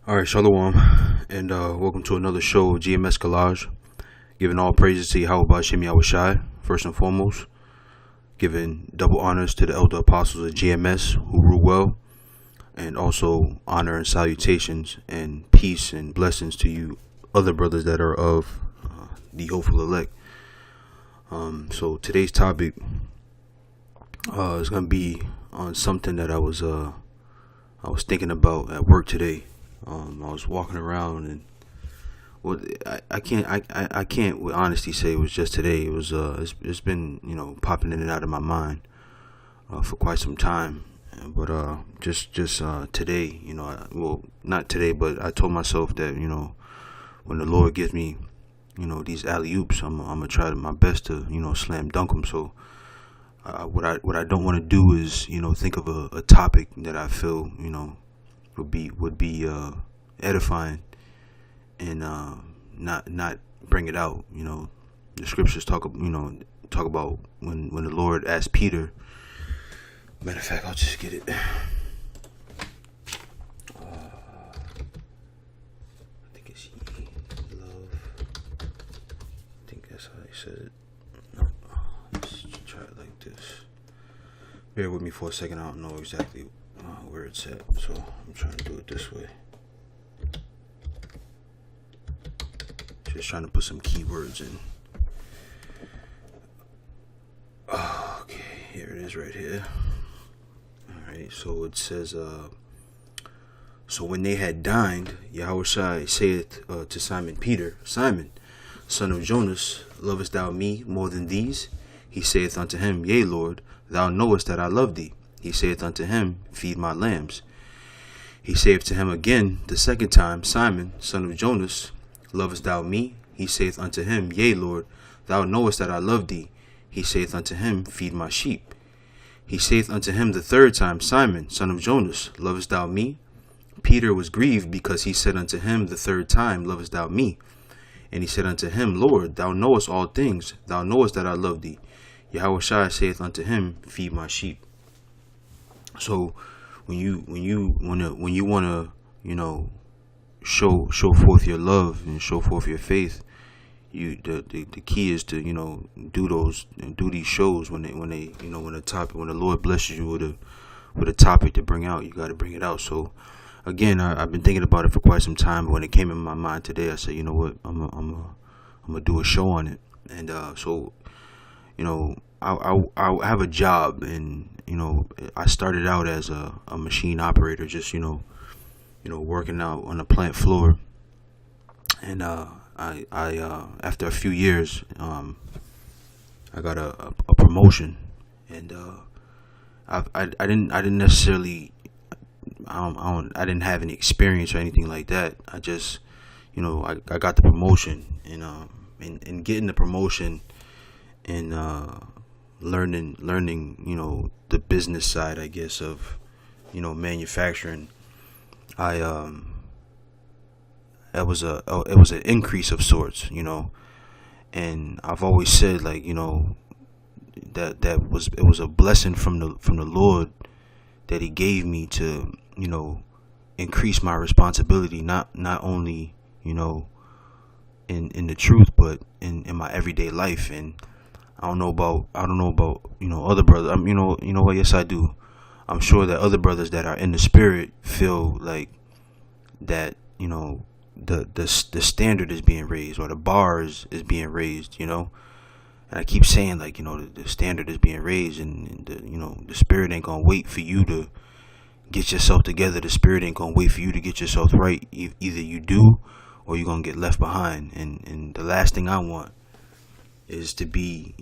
All right, Shalom, and welcome to another show of GMS Collage. Giving all praises to Yahweh Ba'Shem Yahushai, first and foremost. Giving double honors to the elder apostles of GMS who rule well, and also honor and salutations and peace and blessings to you other brothers that are of the hopeful elect. So today's topic is going to be on something that I was thinking about at work today. I was walking around, and I can't with honesty say it was just today. It was it's been popping in and out of my mind for quite some time. But just today, well, not today, but I told myself that when the Lord gives me these alley oops, I'm gonna try my best to slam dunk them. So what I don't want to do is think of a topic that I feel would be edifying and not bring it out. The scriptures talk about when the Lord asked Peter. Matter of fact, I'll just get it. I think it's love. I think that's how he said it. No, let's try it like this. Bear with me for a second. I don't know exactly where it's at, so I'm trying to do it this way. Just trying to put some keywords in. Okay, here it is right here. Alright, so it says, so when they had dined, Yahushua saith to Simon Peter, Simon, son of Jonas, lovest thou me more than these? He saith unto him, Yea, Lord, thou knowest that I love thee. He saith unto him, Feed my lambs. He saith to him again the second time, Simon, son of Jonas, lovest thou me? He saith unto him, Yea, Lord, thou knowest that I love thee. He saith unto him, Feed my sheep. He saith unto him the third time, Simon, son of Jonas, lovest thou me? Peter was grieved because he said unto him the third time, Lovest thou me? And he said unto him, Lord, thou knowest all things. Thou knowest that I love thee. Yahushua saith unto him, Feed my sheep. So when you wanna show forth your love and show forth your faith, the key is to do these shows when the Lord blesses you with a topic to bring out. You got to bring it out. So again, I've been thinking about it for quite some time, but when it came in my mind today, I said, you know what, I'm gonna do a show on it. And so I have a job, and I started out as a machine operator, just working out on the plant floor. And I after a few years, I got a promotion, and I didn't necessarily, I didn't have any experience or anything like that. I just, I got the promotion, and getting the promotion, and learning, the business side, I guess, of, manufacturing. It was an increase of sorts, and I've always said, like, that it was a blessing from the Lord that He gave me to, increase my responsibility, not only, in the truth, but in my everyday life. And I don't know about other brothers. You know what? Yes, I do. I'm sure that other brothers that are in the spirit feel like that, the standard is being raised, or the bar is being raised, and I keep saying, like, the standard is being raised, and the spirit ain't gonna wait for you to get yourself together. The spirit ain't gonna wait for you to get yourself right. Either you do, or you're gonna get left behind. And the last thing I want is to be,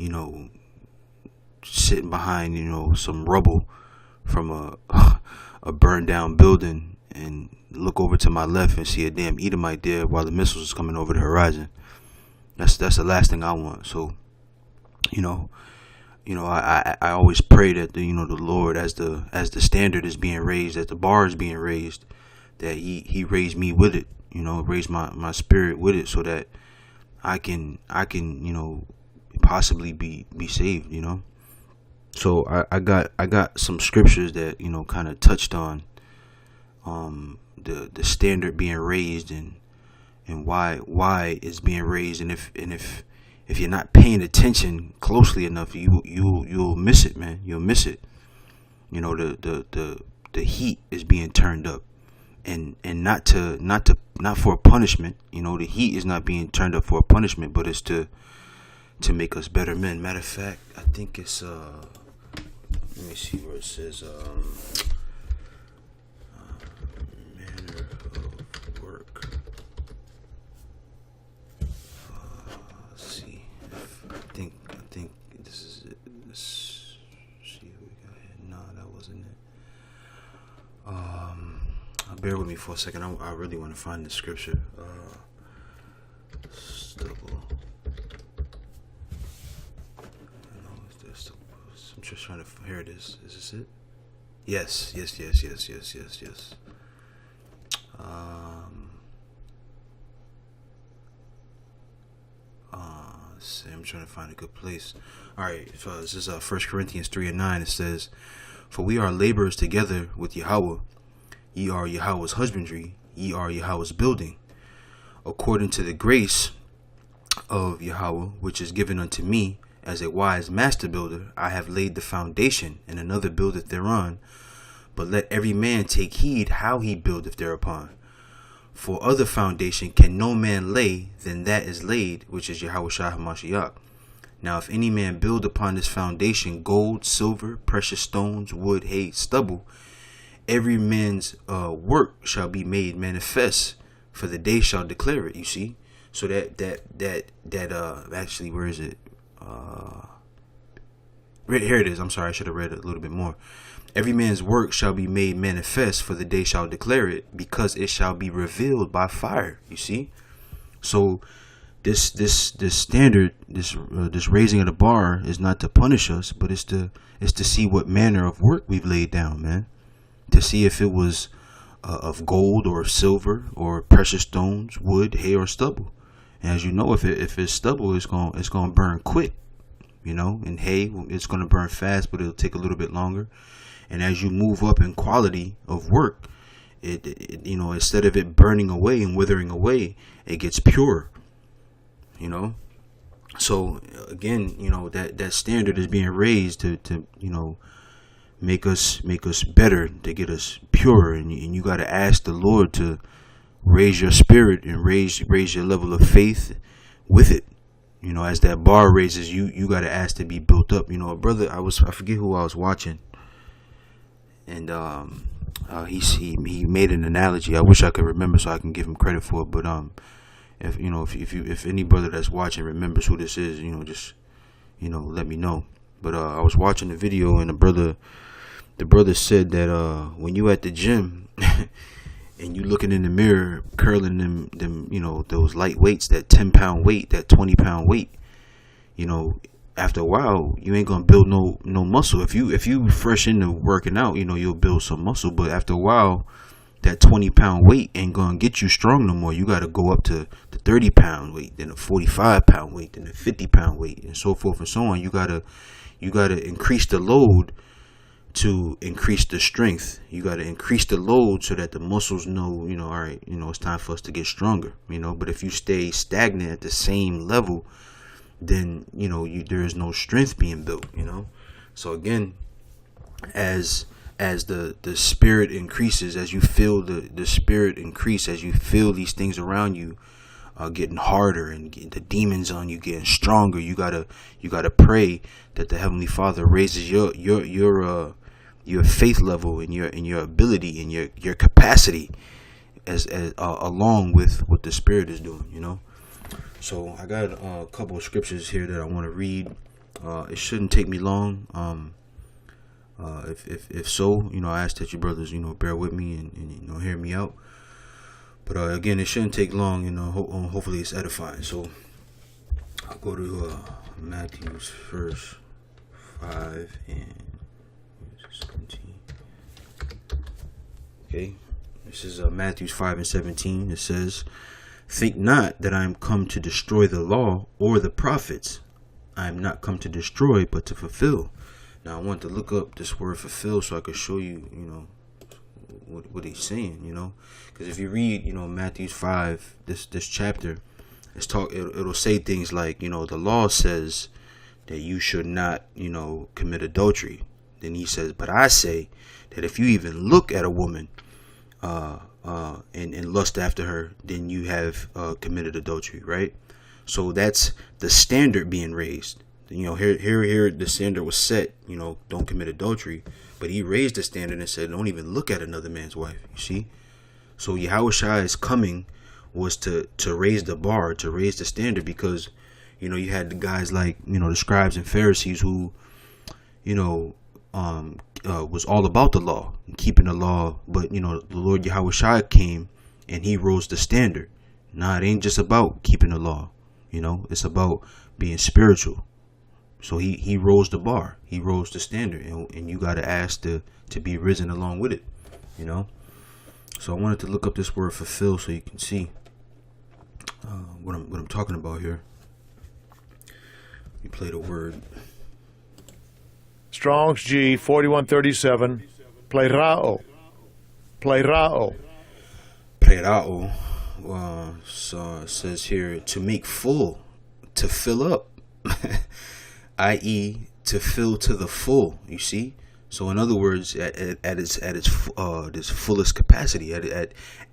sitting behind, some rubble from a burned down building, and look over to my left and see a damn Edomite there while the missiles is coming over the horizon. That's the last thing I want. So, I always pray that the Lord, as the standard is being raised, as the bar is being raised, that He raised me with it. Raise my spirit with it, so that I can possibly be saved. So I got some scriptures that kind of touched on the standard being raised, and why it's being raised, and if you're not paying attention closely enough, you'll miss it, man. You'll miss it. You know, the heat is being turned up, and not for a punishment. You know, the heat is not being turned up for a punishment, but it's to make us better men. Matter of fact, I think it's let me see where it says manner of work. Let's see. I think this is it. Let's see what we got here. No, that wasn't it. Bear with me for a second. I really want to find the scripture. Stubble. I'm just trying to. Here it is. Is this it? Yes. Let's see. I'm trying to find a good place. All right. So this is 1 Corinthians 3:9. It says, "For we are laborers together with Yahweh. Ye are Yahweh's husbandry. Ye are Yahweh's building. According to the grace of Yahweh, which is given unto me, as a wise master builder, I have laid the foundation, and another buildeth thereon. But let every man take heed how he buildeth thereupon. For other foundation can no man lay than that is laid, which is Yahushua HaMashiach. Now if any man build upon this foundation gold, silver, precious stones, wood, hay, stubble, every man's work shall be made manifest, for the day shall declare it." You see? So that actually, where is it? Here it is. I'm sorry, I should have read it a little bit more. "Every man's work shall be made manifest, for the day shall declare it, because it shall be revealed by fire." You see? So this standard, this raising of the bar is not to punish us, but it's to see what manner of work we've laid down, man. To see if it was of gold or silver or precious stones, wood, hay, or stubble. And as you know, if it's stubble, it's gonna burn quick, you know. And hay, it's gonna burn fast, but it'll take a little bit longer. And as you move up in quality of work, it you know, instead of it burning away and withering away, it gets pure, you know. So again, you know, that standard is being raised to you know, make us better, to get us pure, and you got to ask the Lord to raise your spirit and raise your level of faith with it. You know, as that bar raises, you got to ask to be built up. You know, a brother, I forget who I was watching, and he made an analogy. I wish I could remember so I can give him credit for it. But if any brother that's watching remembers who this is, you know, just, you know, let me know. But I was watching the video, and the brother said that when you at the gym and you looking in the mirror, curling them, you know, those light weights, that 10-pound weight, that 20-pound weight, you know, after a while you ain't gonna build no muscle. If you fresh into working out, you know, you'll build some muscle, but after a while that 20-pound weight ain't gonna get you strong no more. You got to go up to the 30-pound weight, then a 45-pound weight, then a 50-pound weight, and so forth and so on. You gotta increase the load to increase the strength. You got to increase the load so that the muscles know, you know, all right, you know, it's time for us to get stronger, you know. But if you stay stagnant at the same level, then, you know, there is no strength being built, you know. So again, as the spirit increases, as you feel the spirit increase, as you feel these things around you getting harder, and the demons on you getting stronger, you gotta pray that the Heavenly Father raises your faith level and your ability and your capacity as along with what the Spirit is doing, you know. So I got a couple of scriptures here that I want to read. It shouldn't take me long. If so, you know, I ask that you brothers, you know, bear with me and you know, hear me out. But again, it shouldn't take long, you know. Hopefully it's edifying. So I'll go to Matthew's verse 5 and okay, this is Matthew 5:17. It says, "Think not that I am come to destroy the law or the prophets. I am not come to destroy, but to fulfill." Now I want to look up this word fulfill so I could show you, you know, what he's saying, because if you read, Matthew 5, this chapter, it'll say things like, the law says that you should not, commit adultery. Then he says, but I say that if you even look at a woman and lust after her, then you have committed adultery, right? So that's the standard being raised. Here the standard was set, don't commit adultery, but he raised the standard and said, don't even look at another man's wife. You see? So Yahushua's coming was to raise the bar, to raise the standard, because, you had the guys like, the scribes and Pharisees who, was all about the law and keeping the law. But, the Lord Yahushua came and he rose the standard. Nah, it ain't just about keeping the law. It's about being spiritual. So he rose the bar. He rose the standard. And you got to ask to be risen along with it. So I wanted to look up this word fulfill so you can see what I'm talking about here. You play the word. Strong's G 4137. Plerao. Plerao. Plerao. So it says here to make full, to fill up, i.e., to fill to the full. You see. So in other words, at its fullest capacity,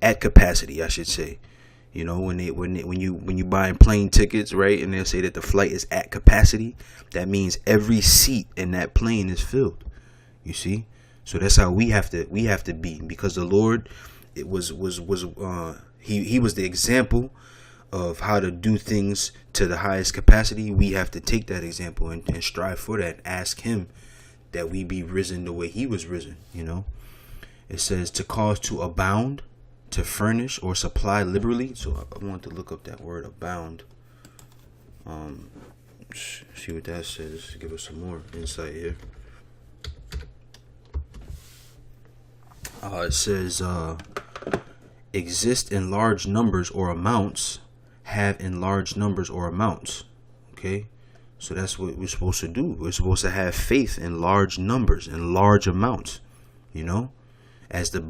at capacity, I should say. When you buying plane tickets, right, and they say that the flight is at capacity, that means every seat in that plane is filled. You see, so that's how we have to be, because the Lord, it was he was the example of how to do things to the highest capacity. We have to take that example and strive for that. And ask Him that we be risen the way He was risen. It says to cause to abound, to furnish or supply liberally. So I want to look up that word abound. See what that says. Give us some more insight here. It says exist in large numbers or amounts, have in large numbers or amounts. Okay, so that's what we're supposed to do. We're supposed to have faith in large numbers and large amounts. As the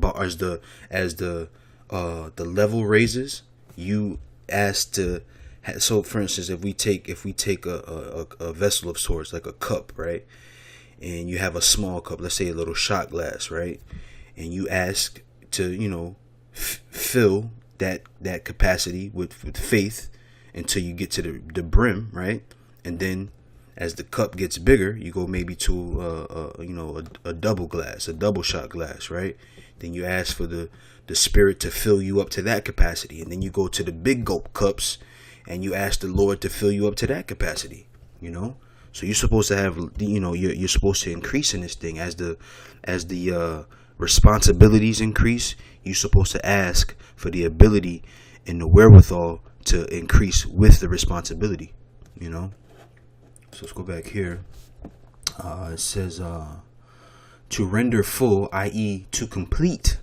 level raises, you ask to. So, for instance, if we take a vessel of sorts, like a cup, right, and you have a small cup, let's say a little shot glass, right, and you ask to fill that capacity with faith until you get to the brim, right, and then as the cup gets bigger, you go maybe to a double glass, a double shot glass, right. Then you ask for the Spirit to fill you up to that capacity, and then you go to the big gulp cups, and you ask the Lord to fill you up to that capacity. So you're supposed to have, you're supposed to increase in this thing as the responsibilities increase. You're supposed to ask for the ability and the wherewithal to increase with the responsibility. So let's go back here. It says to render full, i.e., to complete,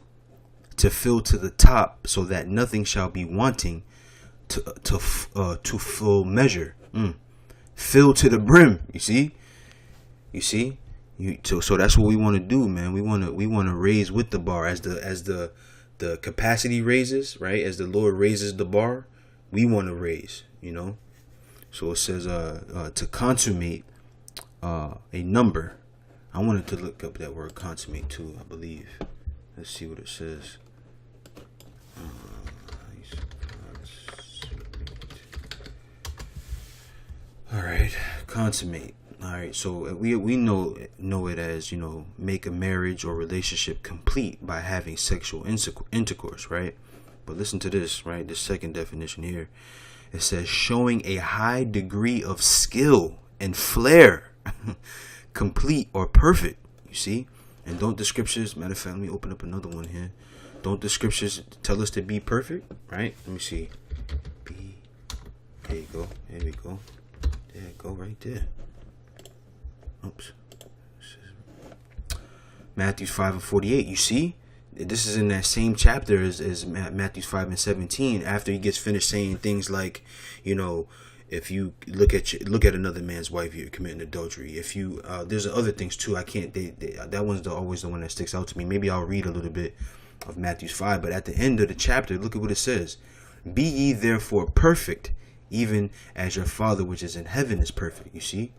to fill to the top, so that nothing shall be wanting, to full measure, fill to the brim. You see. So that's what we want to do, man. We want to raise with the bar as the capacity raises, right? As the Lord raises the bar, we want to raise. So it says to consummate a number. I wanted to look up that word consummate too, I believe. Let's see what it says. All right, consummate. All right, so we know it as, make a marriage or relationship complete by having sexual intercourse, right? But listen to this, right? The second definition here. It says showing a high degree of skill and flair, complete or perfect. You see? And don't the scriptures, matter of fact, let me open up another one here. Don't the scriptures tell us to be perfect, right? Let me see. There you go. There we go. There you go, right there. Oops. Matthew 5:48. You see? This is in that same chapter as Matthew 5:17. After he gets finished saying things like, If you look at another man's wife, you're committing adultery. If you there's other things too. I can't. That one's always the one that sticks out to me. Maybe I'll read a little bit of Matthew 5. But at the end of the chapter, look at what it says: "Be ye therefore perfect, even as your Father which is in heaven is perfect." You see.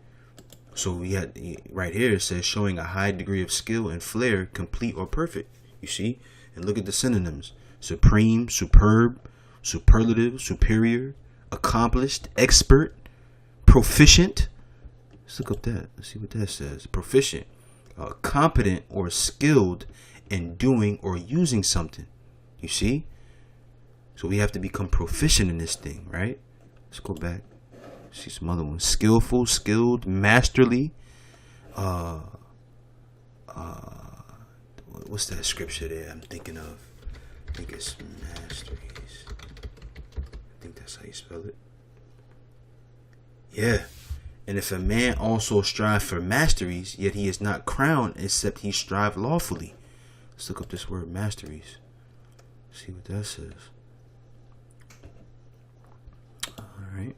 So we had right here, it says showing a high degree of skill and flair, complete or perfect. You see, and look at the synonyms: supreme, superb, superlative, superior, accomplished, expert, proficient. Let's look up that. Let's see what that says. Proficient, competent or skilled in doing or using something. You see? So we have to become proficient in this thing, right? Let's go back. See some other ones. Skillful, skilled, masterly. What's that scripture there I'm thinking of? I think it's masteries. I think that's how you spell it. Yeah. And if a man also strive for masteries, yet he is not crowned, except he strive lawfully. Let's look up this word masteries. See what that says. Alright.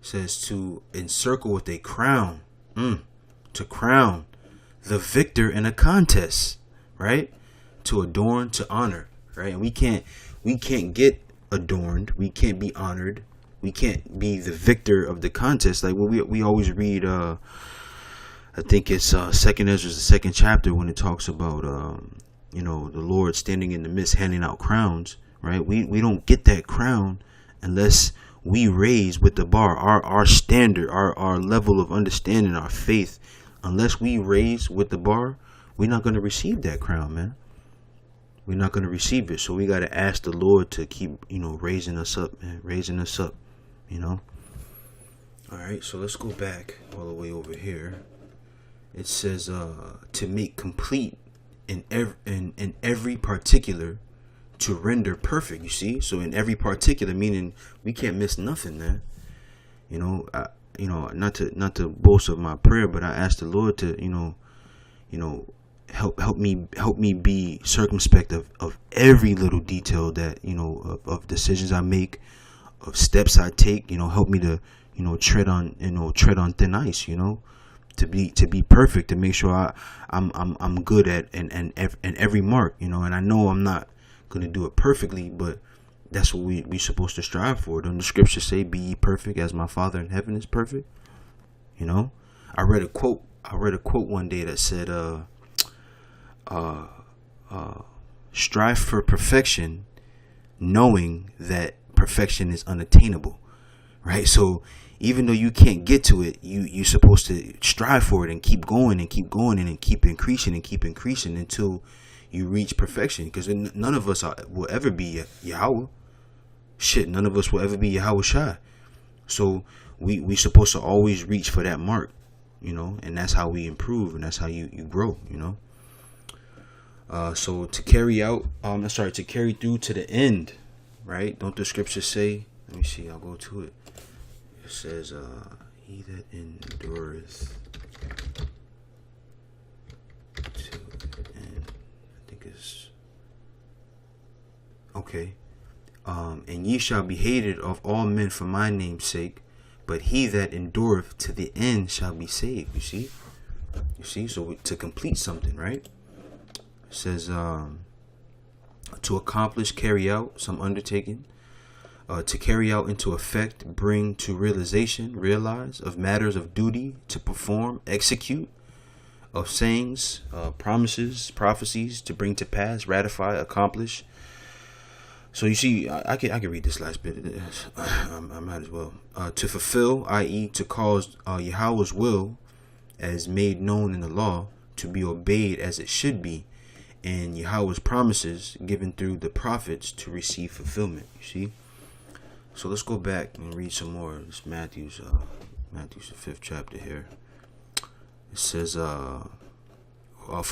Says to encircle with a crown. To crown the victor in a contest. Right? To adorn, to honor. Right? And we can't get adorned. We can't be honored. We can't be the victor of the contest. Like we always read, I think it's 2nd Ezra, the 2nd chapter, when it talks about, the Lord standing in the midst, handing out crowns, right? We don't get that crown unless we raise with the bar, our standard, our level of understanding, our faith. Unless we raise with the bar, we're not going to receive that crown, man. We're not going to receive it. So we got to ask the Lord to keep, raising us up, man, raising us up. All right, so let's go back all the way over here. It says to make complete in every particular, to render perfect. You see, so in every particular, meaning we can't miss nothing, man. Not to boast of my prayer, but I asked the Lord to help me be circumspect of every little detail that of decisions I make, of steps I take. Help me to tread on thin ice, to be perfect, to make sure I'm good at and every mark, and I know I'm not gonna do it perfectly, but that's what we supposed to strive for. Don't the scriptures say, "Be ye perfect as my Father in heaven is perfect"? I read a quote one day that said, strive for perfection, knowing that perfection is unattainable. Right? So even though you can't get to it, you're supposed to strive for it and keep going and keep going and keep increasing until you reach perfection. Because none of us will ever be Yahweh. Shit, none of us will ever be Yahweh Shai. So we supposed to always reach for that mark, and that's how we improve, and that's how you grow, So to carry through to the end, right? Don't the scriptures say, let me see, I'll go to it. It says, he that endureth to the end. I think it's okay. And ye shall be hated of all men for my name's sake, but he that endureth to the end shall be saved. You see, so to complete something, right? It says, to accomplish, carry out some undertaking, to carry out into effect, bring to realization, realize of matters of duty, to perform, execute, of sayings, promises, prophecies, to bring to pass, ratify, accomplish. So you see, I can read this last bit. I might as well. To fulfill, i.e., to cause Yahweh's will, as made known in the law, to be obeyed as it should be, and Yahweh's promises given through the prophets to receive fulfillment. You see. So let's go back and read some more. It's Matthew's the 5th chapter here. It says, for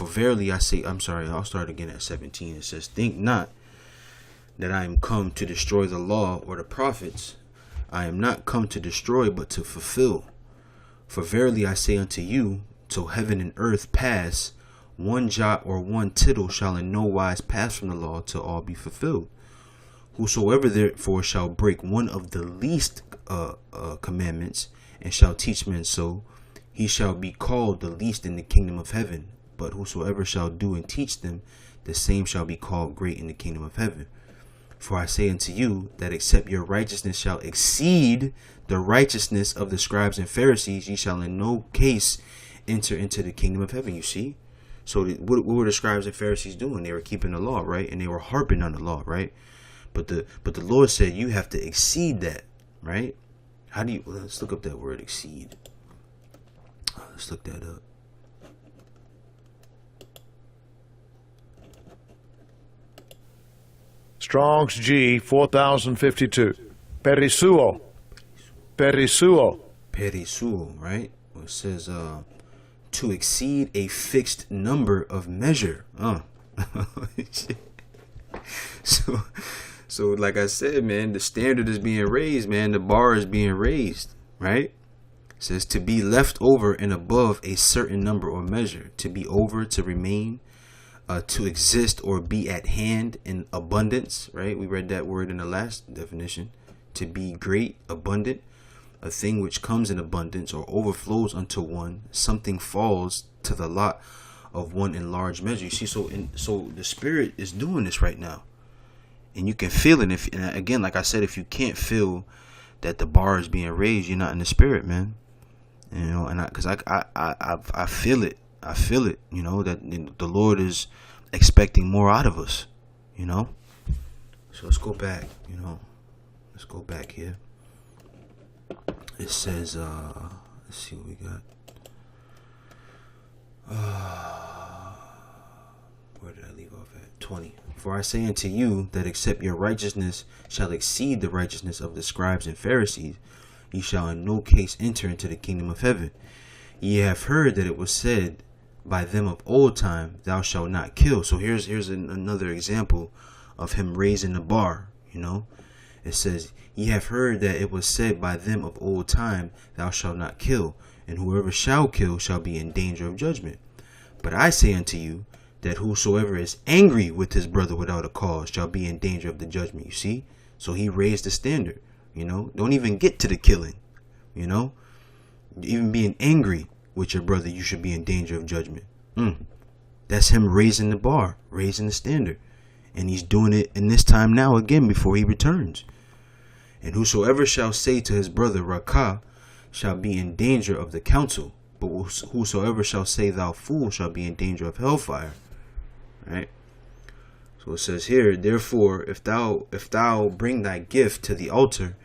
verily I say, I'll start again at 17. It says, think not that I am come to destroy the law or the prophets. I am not come to destroy, but to fulfill. For verily I say unto you, till heaven and earth pass, one jot or one tittle shall in no wise pass from the law till all be fulfilled. Whosoever therefore shall break one of the least commandments, and shall teach men so, he shall be called the least in the kingdom of heaven. But whosoever shall do and teach them, the same shall be called great in the kingdom of heaven. For I say unto you, that except your righteousness shall exceed the righteousness of the scribes and Pharisees, ye shall in no case enter into the kingdom of heaven. You see? So what were the scribes and Pharisees doing? They were keeping the law, right? And they were harping on the law, right? But the Lord said you have to exceed that, right? How do you, let's look up that word exceed. Let's look that up. Strong's G 4052. Perisuo. Perisuo. Perisuo, right? It says to exceed a fixed number of measure. So like I said, man, the standard is being raised, man. The bar is being raised, right? It says to be left over and above a certain number or measure, to be over, to remain, to exist or be at hand in abundance, right? We read that word in the last definition. To be great, abundant, a thing which comes in abundance or overflows unto one, something falls to the lot of one in large measure. You see, so the Spirit is doing this right now, and you can feel it. And again, like I said, if you can't feel that the bar is being raised, you're not in the Spirit, man. You know, and because I feel it. I feel it, you know, that the Lord is expecting more out of us, you know. So let's go back, you know. Let's go back here. It says, let's see what we got. Where did I leave off at? 20. For I say unto you that except your righteousness shall exceed the righteousness of the scribes and Pharisees, ye shall in no case enter into the kingdom of heaven. Ye have heard that it was said by them of old time, thou shalt not kill. So here's another example of him raising the bar, you know. It says, ye have heard that it was said by them of old time, thou shalt not kill, and whoever shall kill shall be in danger of judgment. But I say unto you, that whosoever is angry with his brother without a cause shall be in danger of the judgment. You see? So he raised the standard, you know. Don't even get to the killing, you know. Even being angry with your brother, you should be in danger of judgment. That's him raising the bar, raising the standard. And he's doing it in this time now again before he returns. And whosoever shall say to his brother, Rakah, shall be in danger of the council. But whosoever shall say, thou fool, shall be in danger of hellfire. Right? So it says here, therefore, if thou bring thy gift to the altar,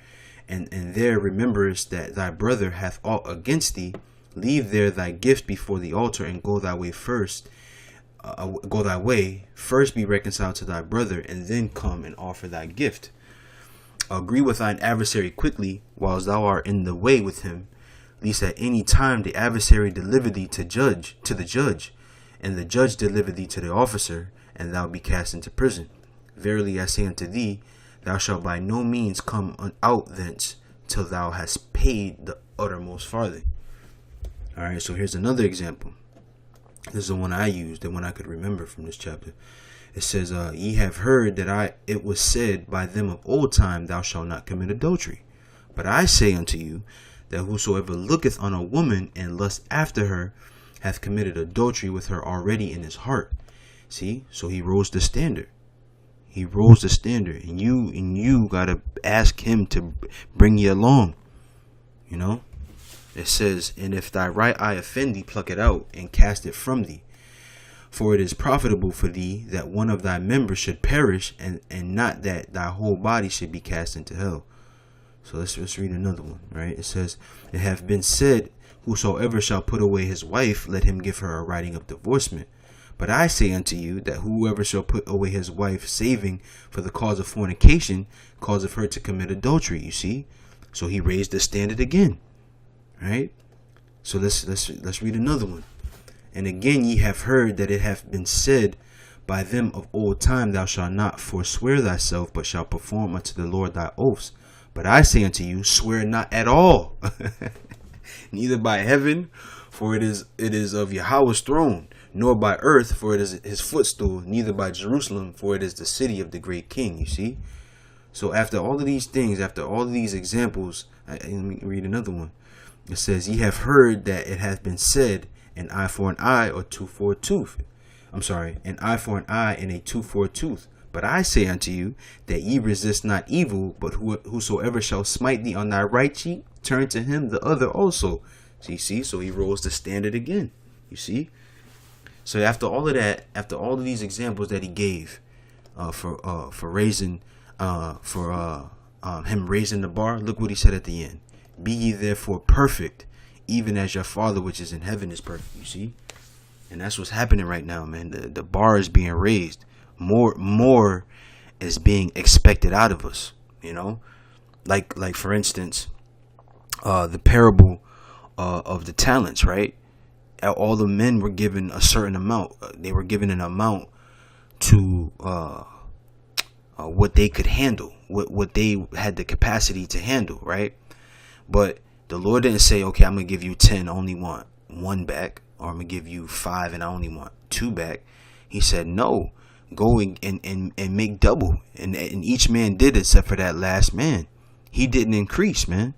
and there rememberest that thy brother hath aught against thee, leave there thy gift before the altar, and go thy way first. First be reconciled to thy brother, and then come and offer thy gift. Agree with thine adversary quickly, whilst thou art in the way with him, lest at any time the adversary deliver thee to the judge, and the judge deliver thee to the officer, and thou be cast into prison. Verily I say unto thee, thou shalt by no means come out thence till thou hast paid the uttermost farthing. Alright, so here's another example. This is the one I used, the one I could remember from this chapter. It says, ye have heard that it was said by them of old time, thou shalt not commit adultery. But I say unto you, that whosoever looketh on a woman and lusts after her, hath committed adultery with her already in his heart. See, so he rose the standard. He rose the standard, and you gotta ask him to bring you along. You know, it says, and if thy right eye offend thee, pluck it out and cast it from thee. For it is profitable for thee that one of thy members should perish, and not that thy whole body should be cast into hell. So let's read another one, right? It says, it hath been said, whosoever shall put away his wife, let him give her a writing of divorcement. But I say unto you, that whoever shall put away his wife, saving for the cause of fornication, causeth her to commit adultery. You see? So he raised the standard again, right? So let's read another one. And again ye have heard that it hath been said by them of old time, thou shalt not forswear thyself, but shalt perform unto the Lord thy oaths. But I say unto you, swear not at all, neither by heaven, for it is of Yahweh's throne, nor by earth, for it is his footstool, neither by Jerusalem, for it is the city of the great king. You see? So after all of these things, after all of these examples, let me read another one. It says, ye have heard that it hath been said, an eye for an eye, or tooth for a tooth. I'm sorry, an eye for an eye, and a tooth for a tooth. But I say unto you, that ye resist not evil, but whosoever shall smite thee on thy right cheek, turn to him the other also. So you see, so he rose the standard again. You see? So after all of that, after all of these examples that he gave for raising him raising the bar, look what he said at the end. Be ye therefore perfect, even as your Father which is in heaven is perfect. You see? And that's what's happening right now, man. The bar is being raised. More is being expected out of us, you know? Like for instance, the parable of the talents, right? All the men were given a certain amount. They were given an amount to what they could handle, what they had the capacity to handle, right? But the Lord didn't say, okay, I'm going to give you 10, I only want 1 back, or I'm going to give you 5 and I only want 2 back. He said, no, go and make double. And each man did, except for that last man. He didn't increase, man.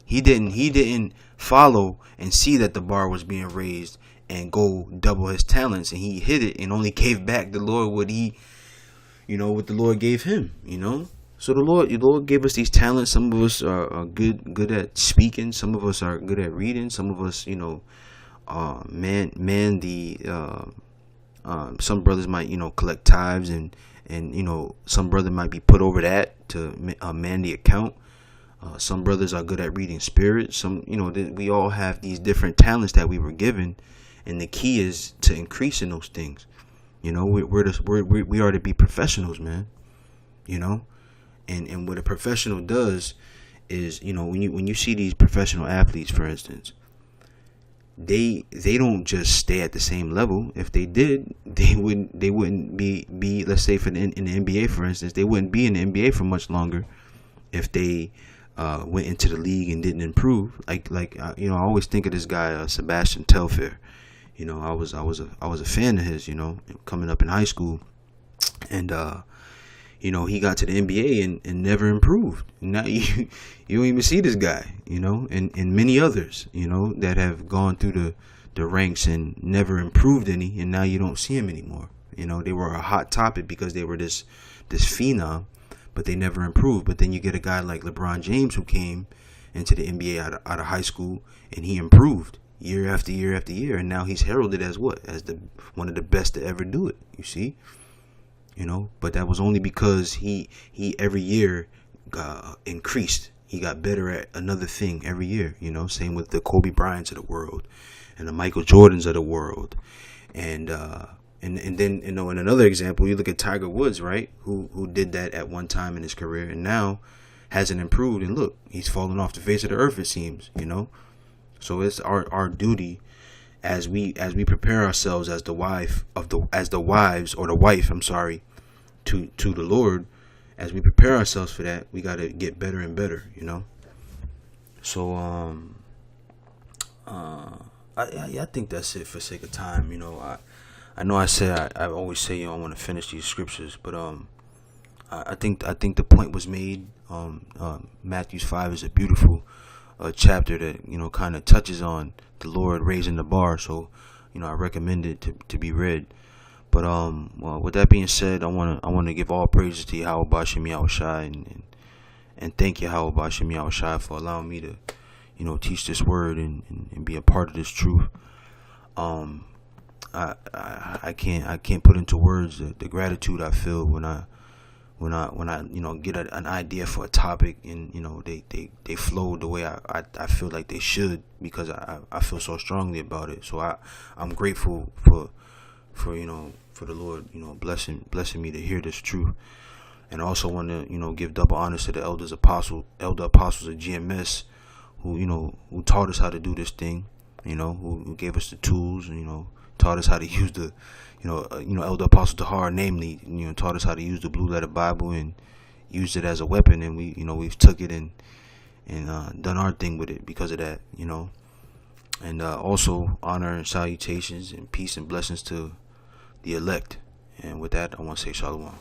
He didn't follow and see that the bar was being raised and go double his talents, and he hit it and only gave back the Lord what the Lord gave him, you know. So the Lord gave us these talents. Some of us are good at speaking. Some of us are good at reading. Some of us, some brothers might, collect tithes, and some brother might be put over that to man the account. Some brothers are good at reading spirits. We all have these different talents that we were given, and the key is to increase in those things. We are to be professionals, man. And what a professional does is, when you see these professional athletes, for instance, they don't just stay at the same level. If they did, they wouldn't be let's say in the NBA, for instance, they wouldn't be in the NBA for much longer if they went into the league and didn't improve. I always think of this guy, Sebastian Telfair. I was a fan of his, coming up in high school, and he got to the NBA and never improved. Now you don't even see this guy, and many others, that have gone through the ranks and never improved any, and now you don't see him anymore. They were a hot topic because they were this phenom, but they never improved. But then you get a guy like LeBron James who came into the NBA out of high school, and he improved year after year after year, and now he's heralded as one of the best to ever do it. You see, but that was only because he every year increased. He got better at another thing every year. Same with the Kobe Bryants of the world and the Michael Jordans of the world, and then in another example, you look at Tiger Woods, right? Who did that at one time in his career, and now hasn't improved. And look, he's fallen off the face of the earth, it seems. So it's our duty as we prepare ourselves as the wife, to the Lord. As we prepare ourselves for that, we got to get better and better. So I think that's it for sake of time. I know I always say I want to finish these scriptures, but I think the point was made. Matthew 5 is a beautiful chapter that kind of touches on the Lord raising the bar. So I recommend it to be read. But with that being said, I want to give all praises to Yahweh Bashim Yahushai and thank Yahweh Bashim Yahushai for allowing me to teach this word and be a part of this truth. I can't put into words the gratitude I feel when I get an idea for a topic, and they flow the way I feel like they should, because I feel so strongly about it. So I'm grateful for the Lord blessing me to hear this truth. And I also want to give double honors to the elder apostles of GMS who taught us how to do this thing, who gave us the tools, taught us how to use the Elder Apostle Tahar, namely, taught us how to use the Blue Letter Bible and used it as a weapon, and we've took it and done our thing with it because of that, and also honor and salutations and peace and blessings to the elect. And with that, I want to say shalom.